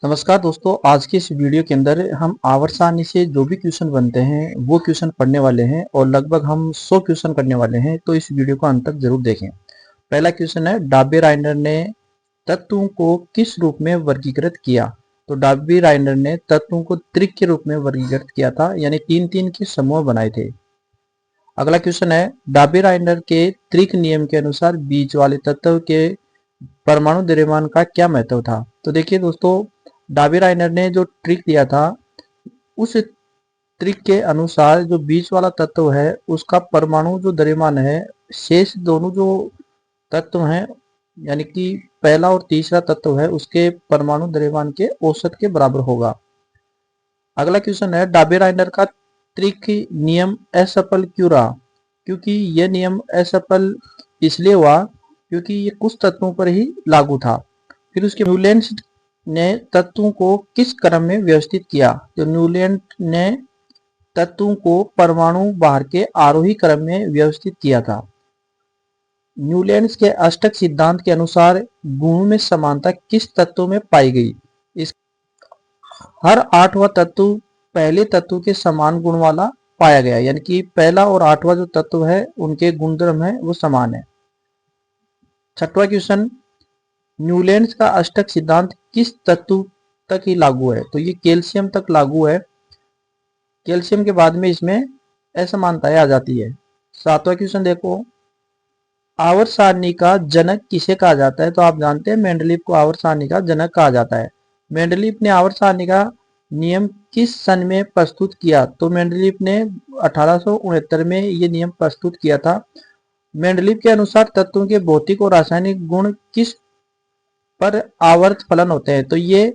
नमस्कार दोस्तों, आज की इस वीडियो के अंदर हम आवर्त सारणी से जो भी क्वेश्चन बनते हैं वो क्वेश्चन पढ़ने वाले हैं और लगभग हम 100 क्वेश्चन करने वाले हैं। तो इस वीडियो को अंत तक जरूर देखें। पहला क्वेश्चन है, डाबी राइंडर ने तत्वों को किस रूप में वर्गीकृत किया? तो डाबी राइंडर ने तत्वों को त्रिक के रूप में वर्गीकृत किया था, यानी तीन तीन के समूह बनाए थे। अगला क्वेश्चन है, डाबी राइंडर के त्रिक नियम के अनुसार बीच वाले तत्व के परमाणु द्रव्यमान का क्या महत्व था? तो देखिए दोस्तों, डाबी राइनर ने जो ट्रिक दिया था, उस ट्रिक के अनुसार जो बीच वाला तत्व है उसका परमाणु जो द्रव्यमान है शेष दोनों जो तत्व हैं, यानी कि पहला और तीसरा तत्व है, उसके परमाणु द्रव्यमान के औसत के बराबर होगा। अगला क्वेश्चन है, डाबी राइनर का त्रिक नियम असफल क्यों रहा? क्योंकि यह नियम असफल इसलिए हुआ क्योंकि ये कुछ तत्वों पर ही लागू था। फिर उसके न्यूलैंड्स ने तत्वों को किस क्रम में व्यवस्थित किया? तो न्यूलैंड ने तत्वों को परमाणु भार के आरोही क्रम में व्यवस्थित किया था। न्यूलैंड्स के अष्टक सिद्धांत के अनुसार गुणों में समानता किस तत्व में पाई गई? इस हर आठवां तत्व पहले तत्व के समान गुण वाला पाया गया, यानी कि पहला और आठवां जो तत्व है उनके गुणधर्म है वो समान है। छठवां क्वेश्चन, न्यूलैंड्स का अष्टक सिद्धांत किस तत्व तक ही लागू है? तो ये कैल्शियम तक लागू है। कैल्शियम के बाद में इसमें असमानताएं आ जाती है। सातवां क्वेश्चन देखो, आवर्त सारणी का जनक किसे कहा जाता है? तो आप जानते हैं मेंडलीव को आवर्त सारणी का जनक कहा जाता है। मेंडलीव ने आवर्त सारणी का नियम किस सन में प्रस्तुत किया? तो मेंडलीव ने 1869 में ये नियम प्रस्तुत किया था। मेंडलीव के अनुसार तत्वों के भौतिक और रासायनिक गुण किस पर आवर्त फलन होते हैं? तो ये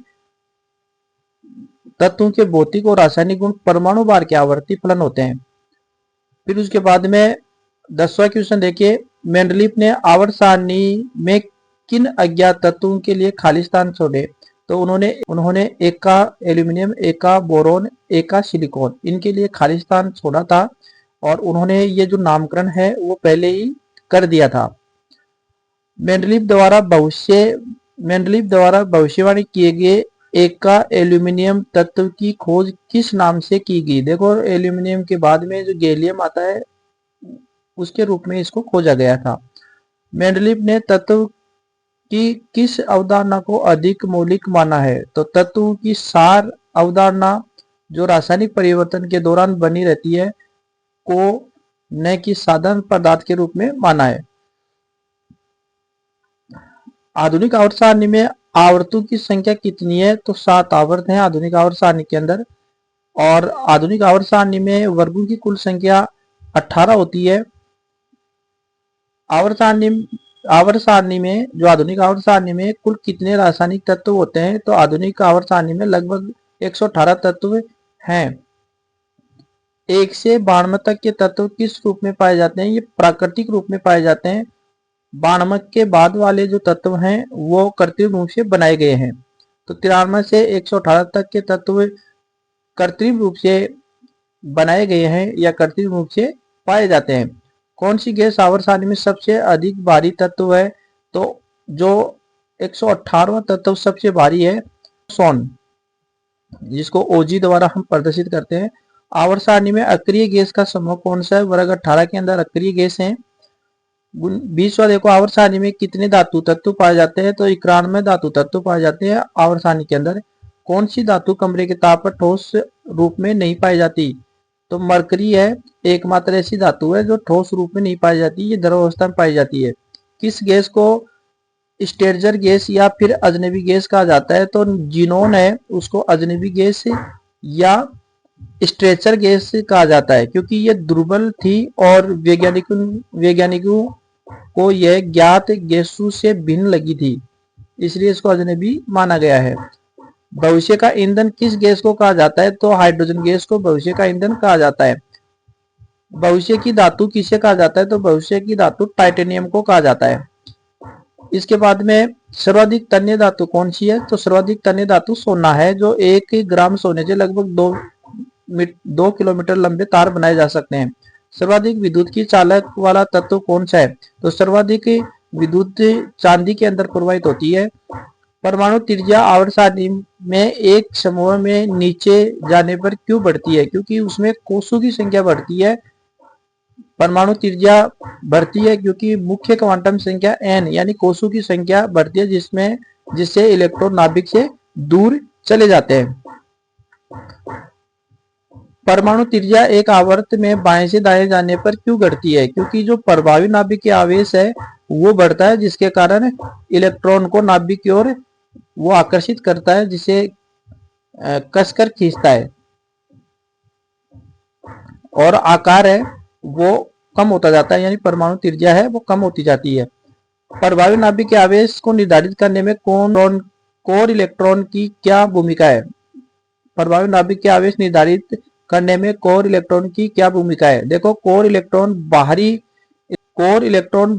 तत्वों के भौतिक और रासायनिक गुण परमाणु भार के आवर्ती फलन होते हैं। फिर उसके बाद में 10वां क्वेश्चन देखिए, मेंडलीव ने आवर्त सारणी में किन अज्ञात तत्वों के लिए खाली स्थान छोड़े? तो उन्होंने एक का एल्यूमिनियम, एक का बोरोन, एक का सिलिकॉन, इनके लिए खाली स्थान छोड़ा था और उन्होंने ये जो नामकरण है वो पहले ही कर दिया था। मेंडलीव द्वारा भविष्यवाणी किए गए एक का एल्यूमिनियम तत्व की खोज किस नाम से की गई? देखो, एल्यूमिनियम के बाद में जो गैलियम आता है उसके रूप में इसको खोजा गया था। मेंडलीव ने तत्व की किस अवधारणा को अधिक मौलिक माना है? तो तत्व की सार अवधारणा जो रासायनिक परिवर्तन के दौरान बनी रहती है को न कि साधारण पदार्थ के रूप में माना है। आधुनिक आवर्त सारणी में आवर्तों की संख्या कितनी है? तो 7 आवर्त हैं आधुनिक आवर्त सारणी के अंदर। और आधुनिक आवर्त सारणी में वर्गों की कुल संख्या 18 होती है। आवर्त सारणी में जो आधुनिक आवर्त सारणी में कुल कितने रासायनिक तत्व होते हैं? तो आधुनिक आवर्त सारणी में लगभग 118 तत्व हैं। 1 से 92 तक के तत्व किस रूप में पाए जाते हैं? ये प्राकृतिक रूप में पाए जाते हैं। 92 के बाद वाले जो तत्व हैं वो कृत्रिम रूप से बनाए गए हैं। तो 93 से 118 तक के तत्व कृत्रिम रूप से बनाए गए हैं या कृत्रिम रूप से पाए जाते हैं। कौन सी गैस आवर्त सारणी में सबसे अधिक भारी तत्व है? तो जो 118वां तत्व सबसे भारी है सोन, जिसको ओजी द्वारा हम प्रदर्शित करते हैं। आवर्त सारणी में अक्रिय गैस का समूह कौन सा है? वर्ग 18 के अंदर अक्रिय गैस है। 20वां देखो, आवर्त सारणी में कितने धातु तत्व पाए जाते हैं? तो 91 धातु तत्व पाए जाते हैं आवर्त सारणी के अंदर। कौन सी धातु कमरे के ताप पर ठोस रूप में नहीं पाई जाती? तो मरकरी है एकमात्र ऐसी धातु है जो ठोस रूप में नहीं पाई जाती, ये द्रव अवस्था में पाई जाती है। किस गैस को स्टेरजर गैस या फिर अजनबी गैस कहा जाता है? तो जिनोन है उसको अजनबी गैस या स्ट्रेचर गैस कहा जाता है, क्योंकि ये दुर्बल थी और वैज्ञानिकों को यह ज्ञात गैसों से भिन्न लगी थी, इसलिए इसको अजनबी माना गया है। भविष्य का ईंधन किस गैस को कहा जाता है? तो हाइड्रोजन गैस को भविष्य का ईंधन कहा जाता है। भविष्य की धातु किसे कहा जाता है? तो भविष्य की धातु टाइटेनियम को कहा जाता है। इसके बाद में सर्वाधिक तन्य धातु कौन सी है? तो सर्वाधिक तन्य धातु सोना है, जो 1 ग्राम सोने से लगभग 2 किलोमीटर लंबे तार बनाए जा सकते हैं। सर्वाधिक विद्युत की चालक वाला तत्व कौन सा है? तो सर्वाधिक विद्युत चांदी के अंदर प्रवाहित होती है। परमाणु त्रिज्या आवर्त सारणी में एक समूह में नीचे जाने पर क्यों बढ़ती है? क्योंकि उसमें कोषों की संख्या बढ़ती है। परमाणु त्रिज्या बढ़ती है क्योंकि मुख्य क्वांटम संख्या n यानी कोषों की संख्या बढ़ती है, जिससे इलेक्ट्रॉन नाभिक से दूर चले जाते हैं। परमाणु त्रिज्या एक आवर्त में बाएं से दाएं जाने पर क्यों घटती है? क्योंकि जो प्रभावी नाभिक के आवेश है वो बढ़ता है, जिसके कारण इलेक्ट्रॉन को नाभिक की ओर वो आकर्षित करता है, जिसे कसकर खींचता है, और आकार है वो कम होता जाता है, यानी परमाणु त्रिज्या है वो कम होती जाती है। प्रभावी नाभिक के आवेश को निर्धारित करने में कोर इलेक्ट्रॉन की क्या भूमिका है? प्रभावी नाभिक के आवेश निर्धारित करने में कोर इलेक्ट्रॉन की क्या भूमिका है? देखो, कोर इलेक्ट्रॉन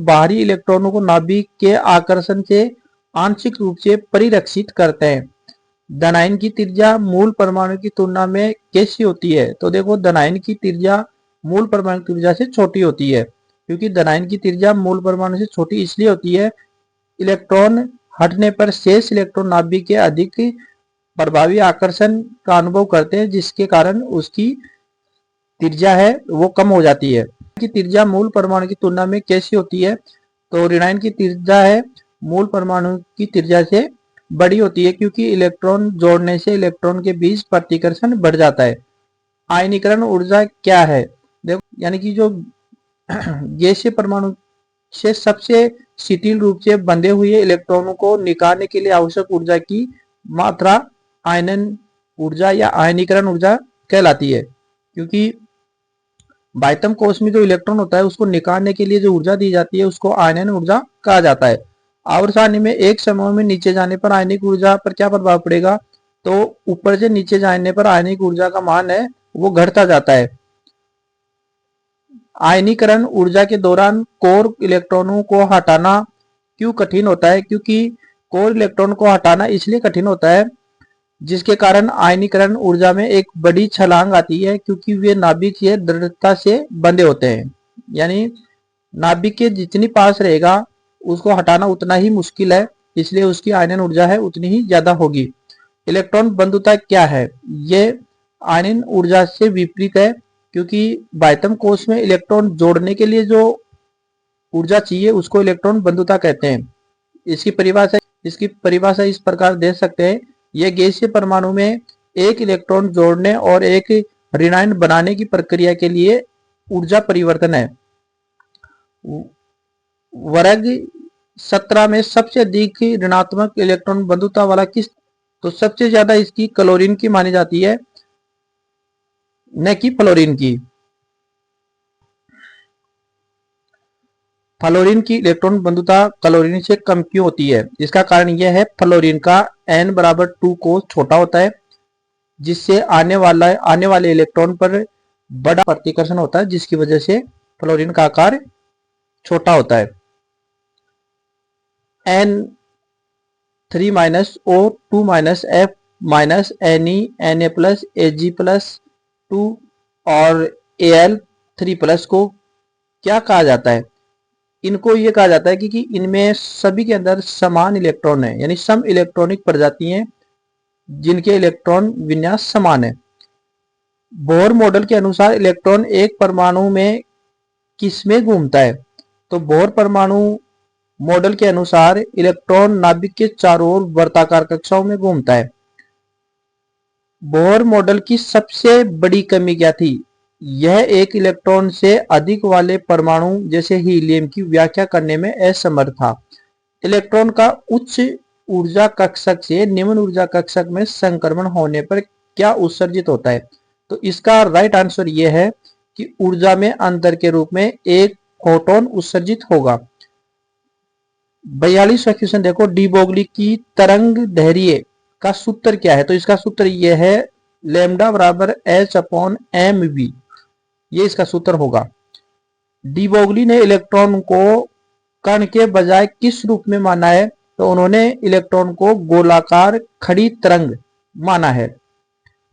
बाहरी इलेक्ट्रॉनों को नाभिक के आकर्षण से आंशिक रूप से परिरक्षित करते हैं। धनायन की त्रिज्या मूल परमाणु की तुलना में कैसी होती है? तो देखो, धनायन की त्रिज्या मूल परमाणु की त्रिज्या से छोटी होती है। क्योंकि धनायन की त्रिज्या मूल परमाणु से छोटी इसलिए होती है, इलेक्ट्रॉन हटने पर शेष इलेक्ट्रॉन नाभिक के अधिक प्रभावी आकर्षण का अनुभव करते हैं, जिसके कारण उसकी त्रिज्या है वो कम हो जाती है। की त्रिज्या मूल परमाणु की तुलना में कैसी होती है? तो ऋणायन की त्रिज्या है मूल परमाणु की त्रिज्या से बड़ी होती है, क्योंकि इलेक्ट्रॉन जोड़ने से इलेक्ट्रॉन के बीच प्रतिकर्षण बढ़ जाता है। आयनीकरण ऊर्जा क्या है? देखो, यानी कि जो गैसीय परमाणु से सबसे शिथिल रूप से बंधे हुए इलेक्ट्रॉनों को निकालने के लिए आवश्यक ऊर्जा की मात्रा आयनन ऊर्जा या आयनीकरण ऊर्जा कहलाती है। क्योंकि बाह्यतम कोश में जो इलेक्ट्रॉन होता है उसको निकालने के लिए जो ऊर्जा दी जाती है उसको आयनन ऊर्जा कहा जाता है। आवर्त सारणी में एक समूह में नीचे जाने पर आयनिक ऊर्जा पर क्या प्रभाव पड़ेगा? तो ऊपर से नीचे जाने पर आयनिक ऊर्जा का मान है वो घटता जाता है। आयनीकरण ऊर्जा के दौरान कोर इलेक्ट्रॉनों को हटाना क्यों कठिन होता है? क्योंकि कोर इलेक्ट्रॉन को हटाना इसलिए कठिन होता है जिसके कारण आयनीकरण ऊर्जा में एक बड़ी छलांग आती है, क्योंकि वे नाभिक से दृढ़ता से बंधे होते हैं। यानी नाभिक के जितनी पास रहेगा उसको हटाना उतना ही मुश्किल है, इसलिए उसकी आयनन ऊर्जा है उतनी ही ज्यादा होगी। इलेक्ट्रॉन बंधुता क्या है? ये आयनन ऊर्जा से विपरीत है, क्योंकि बाह्यतम कोश में इलेक्ट्रॉन जोड़ने के लिए जो ऊर्जा चाहिए उसको इलेक्ट्रॉन बंधुता कहते हैं। इसकी परिभाषा इस प्रकार दे सकते हैं, यह गैसीय परमाणु में एक इलेक्ट्रॉन जोड़ने और एक ऋणायन बनाने की प्रक्रिया के लिए ऊर्जा परिवर्तन है। वर्ग 17 में सबसे अधिक ऋणात्मक इलेक्ट्रॉन बंधुता वाला किस? तो सबसे ज्यादा इसकी क्लोरीन की मानी जाती है, न कि फ्लोरीन की। फ्लोरीन की इलेक्ट्रॉन बंधुता क्लोरीन से कम क्यों होती है? इसका कारण यह है, फ्लोरीन का n बराबर 2 कोश छोटा होता है, जिससे आने वाले इलेक्ट्रॉन पर बड़ा प्रतिकर्षण होता है, जिसकी वजह से फ्लोरीन का आकार छोटा होता है। N3 minus O2 minus F minus Ne plus Ag plus 2 और Al3 प्लस को क्या कहा जाता है? इनको ये कहा जाता है कि इनमें सभी के अंदर समान इलेक्ट्रॉन है, यानी सम इलेक्ट्रॉनिक प्रजाति हैं जिनके इलेक्ट्रॉन विन्यास समान है। बोहर मॉडल के अनुसार इलेक्ट्रॉन एक परमाणु में किसमें घूमता है? तो बोहर परमाणु मॉडल के अनुसार इलेक्ट्रॉन नाभिक के चारों ओर वर्ताकार कक्षाओं में घूमता है। बोहर मॉडल की सबसे बड़ी कमी क्या थी? यह एक इलेक्ट्रॉन से अधिक वाले परमाणु जैसे हीलियम की व्याख्या करने में असमर्थ था। इलेक्ट्रॉन का उच्च ऊर्जा कक्षक से निम्न ऊर्जा कक्षक में संक्रमण होने पर क्या उत्सर्जित होता है? तो इसका राइट आंसर यह है कि ऊर्जा में अंतर के रूप में एक फोटोन उत्सर्जित होगा। 42वां क्वेश्चन देखो, डी ब्रोगली की तरंग दैर्ध्य का सूत्र क्या है? तो इसका सूत्र यह है, लैम्डा बराबर h/mv, ये इसका सूत्र होगा। डी ब्रोगली ने इलेक्ट्रॉन को कण के बजाय किस रूप में माना है? तो उन्होंने इलेक्ट्रॉन को गोलाकार खड़ी तरंग माना है।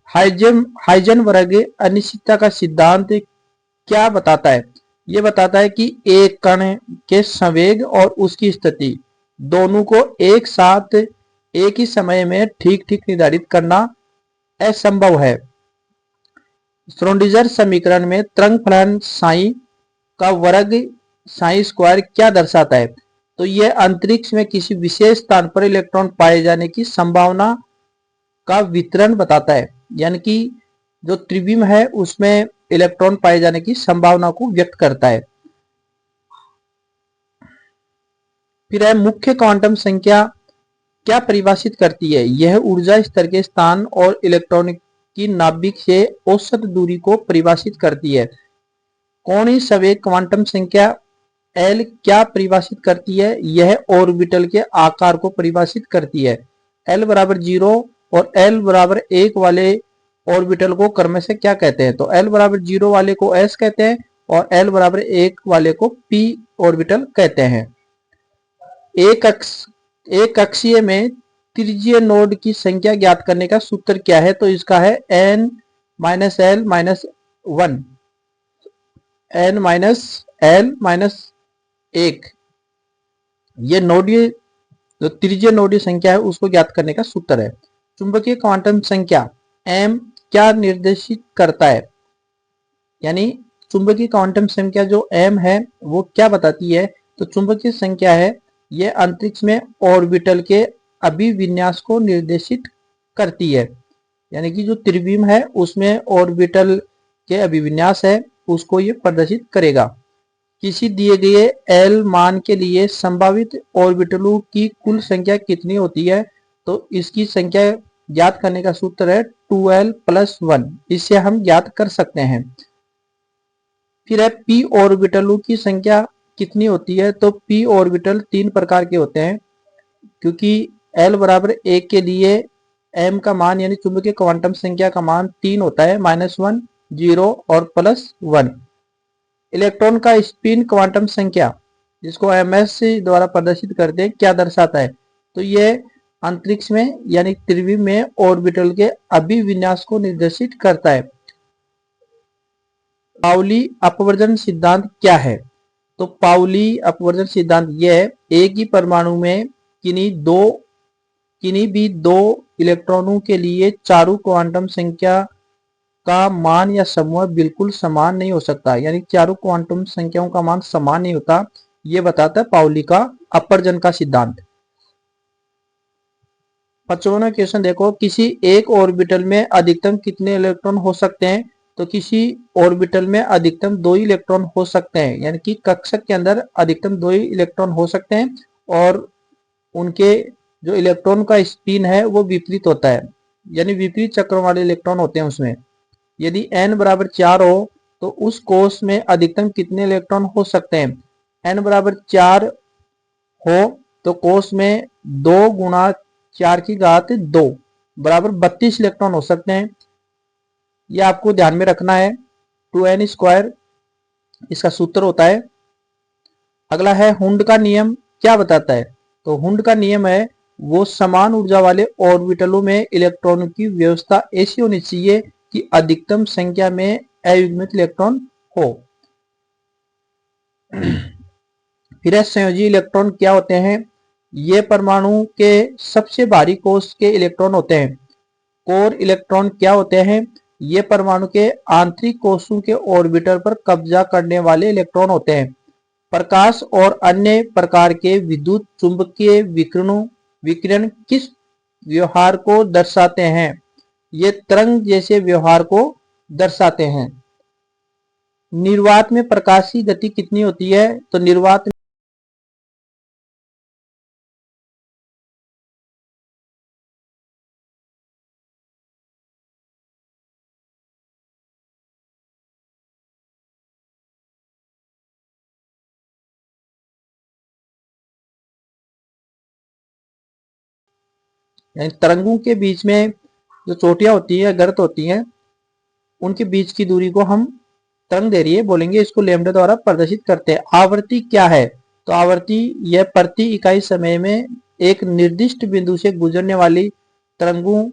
हाइजेनबर्ग अनिश्चितता का सिद्धांत क्या बताता है? यह बताता है कि एक कण के संवेग और उसकी स्थिति दोनों को एक साथ एक ही समय में ठीक ठीक निर्धारित करना असंभव है। श्रोडिंगर समीकरण में तरंग फलन साई का वर्ग साई स्क्वायर क्या दर्शाता है? तो यह अंतरिक्ष में किसी विशेष स्थान पर इलेक्ट्रॉन पाए जाने की संभावना का वितरण बताता है, यानी कि जो त्रिविम है उसमें इलेक्ट्रॉन पाए जाने की संभावना को व्यक्त करता है। फिर है मुख्य क्वांटम संख्या क्या परिभाषित करती है? यह ऊर्जा स्तर के स्थान और इलेक्ट्रॉन की नाभिक से औसत दूरी को परिभाषित करती है। कोणीय संवेग क्वांटम संख्या एल क्या परिभाषित करती है? यह ऑर्बिटल के आकार को परिभाषित करती है। एल बराबर 0 और एल बराबर 1 वाले ऑर्बिटल को क्रम से क्या कहते हैं? तो एल बराबर 0 वाले को एस कहते हैं और एल बराबर 1 वाले को पी ऑर्बिटल कहते हैं। एक अक्षीय में त्रिज्यीय नोड की संख्या ज्ञात करने का सूत्र क्या है? तो इसका है n minus L minus 1, n minus L minus 1। ये नोडीय जो त्रिज्यीय नोडीय संख्या है उसको ज्ञात करने का सूत्र है। चुंबकीय क्वांटम संख्या m क्या निर्देशित करता है? यानी चुंबकीय क्वांटम संख्या जो m है वो क्या बताती है? तो चुंबकीय संख्या है यह अंतरिक्ष में ऑर्बिटल के अभिविन्यास को निर्देशित करती है, यानी कि जो त्रिविम है उसमें ऑर्बिटल के अभिविन्यास है उसको ये प्रदर्शित करेगा। किसी दिए गए एल मान के लिए संभावित ऑर्बिटलों की कुल संख्या कितनी होती है? तो इसकी संख्या ज्ञात करने का सूत्र है 2l प्लस 1, इससे हम ज्ञात कर सकते हैं। फिर है पी ऑर्बिटलों की संख्या कितनी होती है? तो पी ऑर्बिटल 3 प्रकार के होते हैं, क्योंकि एल बराबर 1 के लिए m का मान यानी चुंबकीय क्वांटम संख्या का मान 3 होता है, -1, 0 और +1। इलेक्ट्रॉन का स्पिन क्वांटम संख्या जिसको ms द्वारा प्रदर्शित करते हैं क्या दर्शाता है? तो यह अंतरिक्ष में यानी त्रिविम में ऑर्बिटल के अभिविन्यास को निर्देशित करता है। पाउली अपवर्जन सिद्धांत क्या है? तो पाउली अपवर्जन सिद्धांत यह एक ही परमाणु में किन्हीं भी दो इलेक्ट्रॉनों के लिए चारों क्वांटम संख्या का मान या समूह बिल्कुल समान नहीं हो सकता, यानी चारों क्वांटम संख्याओं का मान समान नहीं होता, यह बताता है पाउली का अपवर्जन का सिद्धांत। 55वां क्वेश्चन देखो, किसी एक ऑर्बिटल में अधिकतम कितने इलेक्ट्रॉन हो सकते हैं? तो किसी ऑर्बिटल में अधिकतम 2 इलेक्ट्रॉन हो सकते हैं, यानी कि कक्षक के अंदर अधिकतम 2 इलेक्ट्रॉन हो सकते हैं और उनके जो इलेक्ट्रॉन का स्पिन है वो विपरीत होता है, यानी विपरीत चक्रों वाले इलेक्ट्रॉन होते हैं उसमें। यदि n बराबर 4 हो तो उस कोष में अधिकतम कितने इलेक्ट्रॉन हो सकते हैं? n बराबर 4 हो तो कोष में 2 गुणा 4 की घात 2 बराबर 32 इलेक्ट्रॉन हो सकते हैं। यह आपको ध्यान में रखना है, 2n स्क्वायर इसका सूत्र होता है। अगला है हुंड का नियम क्या बताता है? तो हुंड का नियम है वो समान ऊर्जा वाले ऑर्बिटलों में इलेक्ट्रॉनों की व्यवस्था ऐसी होनी चाहिए कि अधिकतम संख्या में अयुग्मित इलेक्ट्रॉन हो। फिर संयोजी इलेक्ट्रॉन क्या होते हैं? ये परमाणु के सबसे भारी कोष के इलेक्ट्रॉन होते हैं। कोर इलेक्ट्रॉन क्या होते हैं? ये परमाणु के आंतरिक कोषों के ऑर्बिटर पर कब्जा करने वाले इलेक्ट्रॉन होते हैं। प्रकाश और अन्य प्रकार के विद्युत चुंबकीय विकिरण किस व्यवहार को दर्शाते हैं? ये तरंग जैसे व्यवहार को दर्शाते हैं। निर्वात में प्रकाश की गति कितनी होती है? तो निर्वात यानी तरंगों के बीच में जो चोटियां होती है, गर्त होती हैं, उनके बीच की दूरी को हम तरंग दे रही है बोलेंगे, इसको लैम्डा द्वारा प्रदर्शित करते हैं। आवृत्ति क्या है? तो आवृत्ति यह प्रति इकाई समय में एक निर्दिष्ट बिंदु से गुजरने वाली तरंगों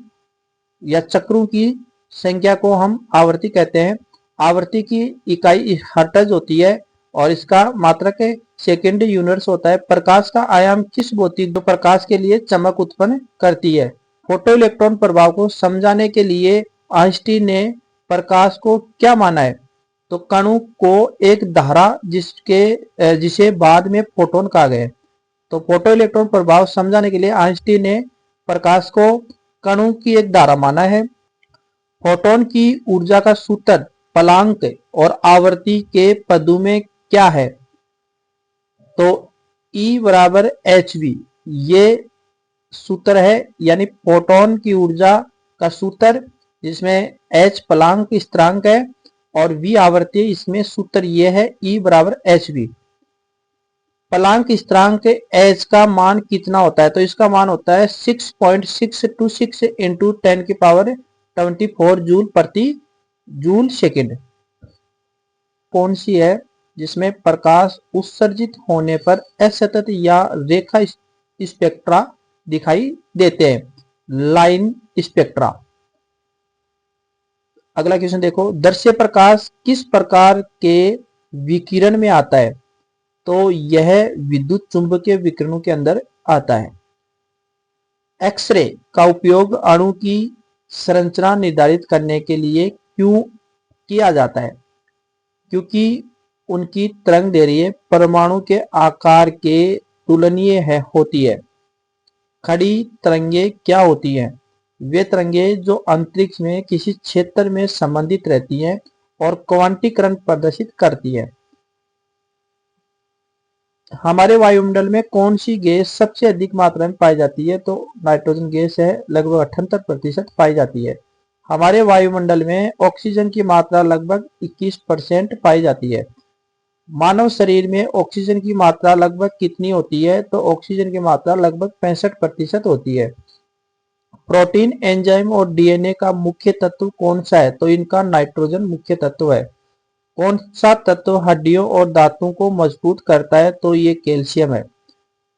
या चक्रों की संख्या को हम आवृत्ति कहते हैं। आवृत्ति की इकाई हर्ट्ज होती है और इसका मात्रक सेकेंड यूनिवर्स होता है। प्रकाश का आयाम किस भौतिक जो प्रकाश के लिए चमक उत्पन्न करती है। फोटो इलेक्ट्रॉन प्रभाव को समझाने के लिए आइंस्टीन ने प्रकाश को क्या माना है, तो कणु को एक धारा जिसे बाद में फोटोन कहा गया। तो फोटो इलेक्ट्रॉन प्रभाव समझाने के लिए आइंस्टीन ने प्रकाश को कणु की एक धारा माना है। फोटोन की ऊर्जा का सूत्र प्लांक और आवर्ती के पदों में क्या है, तो E बराबर hv ये सूत्र है, यानी फोटोन की ऊर्जा का सूत्र जिसमें h प्लांक स्थिरांक है और v आवर्ती, इसमें सूत्र ये है E बराबर hv। प्लांक स्थिरांक h का मान कितना होता है, तो इसका मान होता है 6.626 इंटू 10 की पावर 24 जूल प्रति जूल सेकेंड। कौन सी है जिसमें प्रकाश उत्सर्जित होने पर असतत या रेखा स्पेक्ट्रा दिखाई देते हैं, लाइन स्पेक्ट्रा। अगला क्वेश्चन देखो, दृश्य प्रकाश किस प्रकार के विकिरण में आता है, तो यह विद्युत चुंबकीय विकिरणों के अंदर आता है। एक्सरे का उपयोग अणु की संरचना निर्धारित करने के लिए क्यों किया जाता है, क्योंकि उनकी तरंग दैर्ध्य परमाणु के आकार के तुलनीय होती है। खड़ी तरंगें क्या होती हैं, वे तरंगें जो अंतरिक्ष में किसी क्षेत्र में संबंधित रहती हैं और क्वांटीकरण प्रदर्शित करती है। हमारे वायुमंडल में कौन सी गैस सबसे अधिक मात्रा में पाई जाती है, तो नाइट्रोजन गैस है, लगभग 78% पाई जाती है। हमारे वायुमंडल में ऑक्सीजन की मात्रा लगभग 21% पाई जाती है। मानव शरीर में ऑक्सीजन की मात्रा लगभग कितनी होती है, तो ऑक्सीजन की मात्रा लगभग 65% होती है। प्रोटीन, एंजाइम और डीएनए का मुख्य तत्व कौन सा है, तो इनका नाइट्रोजन मुख्य तत्व है। कौन सा तत्व हड्डियों और दांतों को मजबूत करता है, तो ये कैल्शियम है।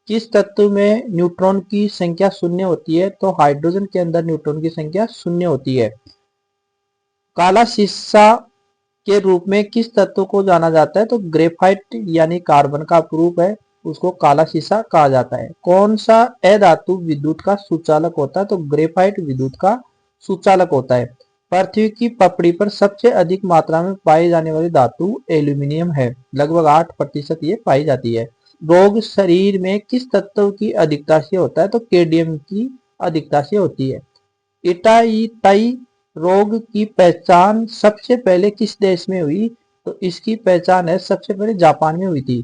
किस तत्व में न्यूट्रॉन की संख्या शून्य होती है, तो हाइड्रोजन के अंदर न्यूट्रॉन की संख्या शून्य होती है। काला शीशा के रूप में किस तत्व को जाना जाता है, तो ग्रेफाइट यानी कार्बन का अपरूप है, उसको काला शीशा कहा जाता है। कौन सा अधातु विद्युत का सुचालक होता है, तो ग्रेफाइट विद्युत का सुचालक होता है। पृथ्वी की पपड़ी पर सबसे अधिक मात्रा में पाई जाने वाली धातु एल्यूमिनियम है, लगभग 8% ये पाई जाती है। रोग शरीर में किस तत्व की अधिकता से होता है, तो केडियम की अधिकता से होती है। इटाई रोग की पहचान सबसे पहले किस देश में हुई, तो इसकी पहचान है सबसे पहले जापान में हुई थी।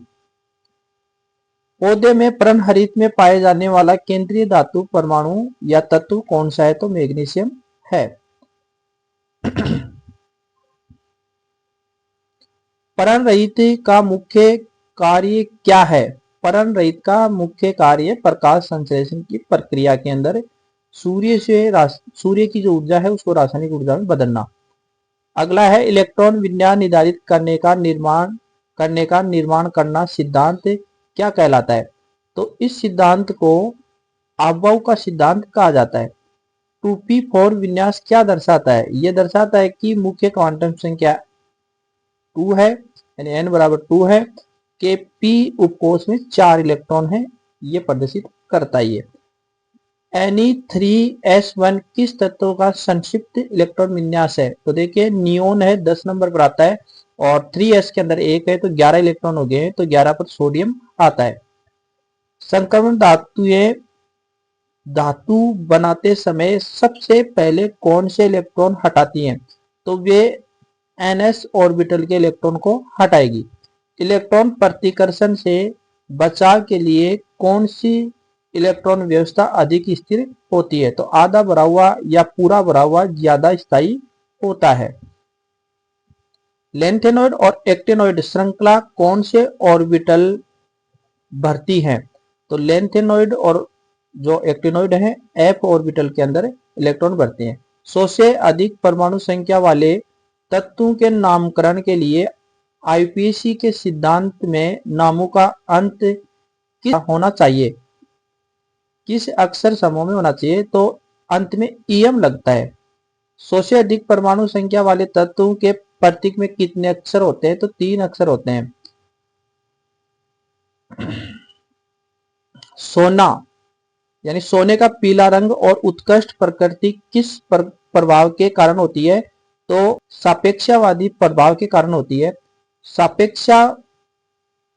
पौधे में पर्णहरित में पाए जाने वाला केंद्रीय धातु परमाणु या तत्व कौन सा है, तो मैग्नीशियम है। पर्णरहित का मुख्य कार्य क्या है, पर्णरहित का मुख्य कार्य प्रकाश संश्लेषण की प्रक्रिया के अंदर सूर्य की जो ऊर्जा है उसको रासायनिक ऊर्जा में बदलना। अगला है इलेक्ट्रॉन विन्यास निर्धारित करने का निर्माण करना सिद्धांत क्या कहलाता है, तो इस सिद्धांत को अबोव का सिद्धांत कहा जाता है। 2p4 विन्यास क्या दर्शाता है, यह दर्शाता है कि मुख्य क्वांटम संख्या 2 है, यानी n बराबर 2 है, के p उपकोष में 4 इलेक्ट्रॉन है, ये प्रदर्शित करता है। Ne3s1 किस तत्व का संक्षिप्त इलेक्ट्रॉन विन्यास है, तो देखिए नियोन है, 10 नंबर पर आता है और 3s के अंदर 1 है, तो 11 इलेक्ट्रॉन हो गए, तो 11 पर सोडियम आता है। संक्रमण धातु बनाते समय सबसे पहले कौन से इलेक्ट्रॉन हटाती हैं, तो वे ns ऑर्बिटल के इलेक्ट्रॉन को हटाएगी। इलेक्ट्रॉन प्रतिकर्षण से बचाव के लिए कौन सी इलेक्ट्रॉन व्यवस्था अधिक स्थिर होती है, तो आधा भरा हुआ या पूरा भरा हुआ ज्यादा स्थायी होता है। लेंथेनॉइड और एक्टेनॉइड श्रृंखला कौन से ऑर्बिटल भरती हैं, तो लेंथेनॉइड और जो एक्टेनॉइड है f ऑर्बिटल के अंदर इलेक्ट्रॉन भरते हैं। 100 से अधिक परमाणु संख्या वाले तत्वों के नामकरण के लिए आईपीएसी के सिद्धांत में नामों का अंत किस होना चाहिए, किस अक्षर समूह में होना चाहिए, तो अंत में em लगता है। 100 से अधिक परमाणु संख्या वाले तत्वों के प्रतीक में कितने अक्षर होते हैं, तो 3 अक्षर होते हैं। सोना यानी सोने का पीला रंग और उत्कृष्ट प्रकृति किस प्रभाव के कारण होती है? तो सापेक्षतावादी प्रभाव के कारण होती है।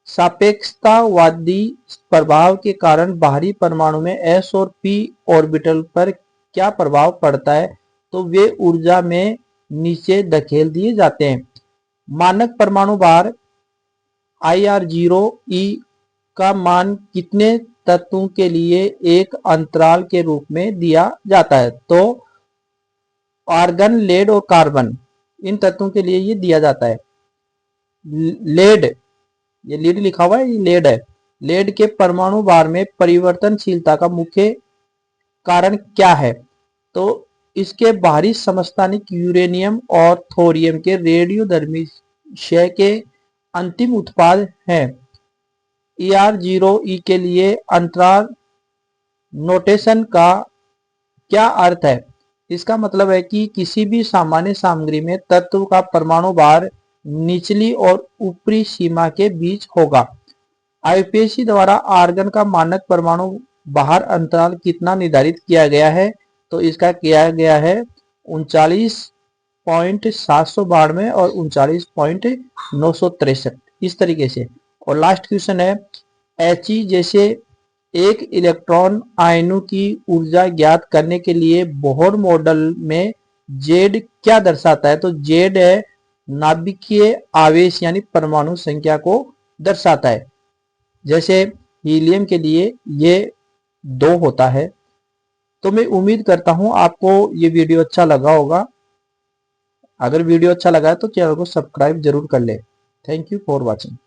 सापेक्षतावादी प्रभाव के कारण बाहरी परमाणु में s और p ऑर्बिटल पर क्या प्रभाव पड़ता है? तो वे ऊर्जा में नीचे धकेल दिए जाते हैं। मानक परमाणु भार IR0e का मान कितने तत्वों के लिए एक अंतराल के रूप में दिया जाता है? तो आर्गन, लेड और कार्बन, इन तत्वों के लिए ये दिया जाता है। लेड, ये लीड लिखा हुआ है, ये लेड है। लेड के परमाणु भार में परिवर्तनशीलता का मुख्य कारण क्या है? तो इसके बाहरी समस्थानिक यूरेनियम और थोरियम के रेडियोधर्मी क्षय के अंतिम उत्पाद हैं। ER0e के लिए अंतराल नोटेशन का क्या अर्थ है? इसका मतलब है कि किसी भी सामान्य सामग्री में तत्व का परमाणु भार निचली और ऊपरी सीमा के बीच होगा। IUPAC द्वारा आर्गन का मानक परमाणु भार अंतराल कितना निर्धारित किया गया है? तो इसका किया गया है 39.792 और 39.963, इस तरीके से। और लास्ट क्वेश्चन है, He जैसे एक इलेक्ट्रॉन आयनों की ऊर्जा ज्ञात करने के लिए बोहर मॉडल में Z क्या दर्शाता है? तो Z है नाभिकीय आवेश यानी परमाणु संख्या को दर्शाता है। जैसे हीलियम के लिए ये 2 होता है। तो मैं उम्मीद करता हूं आपको ये वीडियो अच्छा लगा होगा। अगर वीडियो अच्छा लगा है तो चैनल को सब्सक्राइब जरूर कर ले। Thank you for watching.